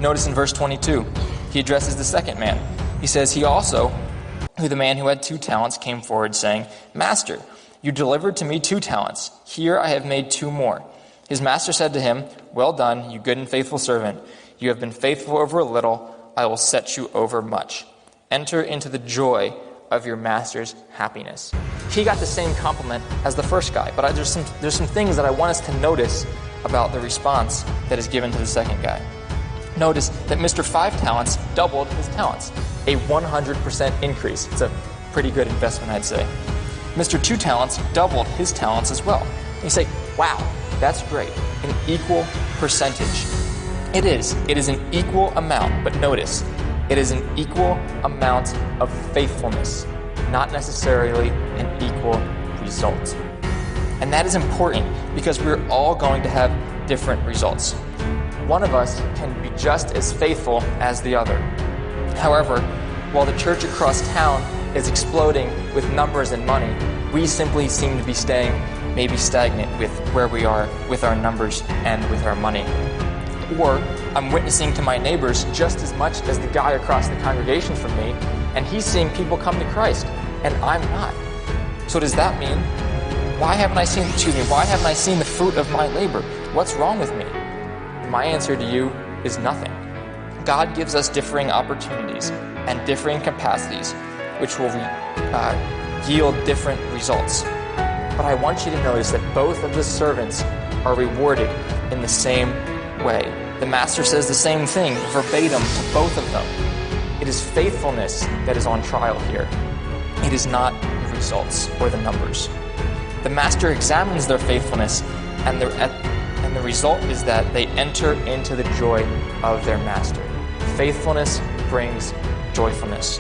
Notice in verse 22, he addresses the second man. He says, he also, the man who had 2 talents, came forward, saying, Master, you delivered to me 2 talents. Here I have made 2 more. His master said to him, Well done, you good and faithful servant. You have been faithful over a little. I will set you over much. Enter into the joy of your master's happiness. He got the same compliment as the first guy, but there's some things that I want us to notice about the response that is given to the second guy. Notice that Mr. 5 talents doubled his talents, a 100% increase. It's a pretty good investment, I'd say. Mr. 2 talents doubled his talents as well. And you say, wow, that's great, an equal percentage. It is an equal amount, but notice, it is an equal amount of faithfulness, not necessarily an equal result. And that is important because we're all going to have different results. One of us can be just as faithful as the other. However, while the church across town is exploding with numbers and money, we simply seem to be staying maybe stagnant with where we are with our numbers and with our money. Or I'm witnessing to my neighbors just as much as the guy across the congregation from me, and he's seeing people come to Christ, and I'm not. So does that mean, why haven't I seen the fruit of my labor? What's wrong with me? My answer to you is nothing. God gives us differing opportunities and differing capacities, which will yield different results. But I want you to notice that both of the servants are rewarded in the same way. The master says the same thing verbatim to both of them. It is faithfulness that is on trial here. It is not the results or the numbers. The master examines their faithfulness, and the result is that they enter into the joy of their master. Faithfulness brings joyfulness.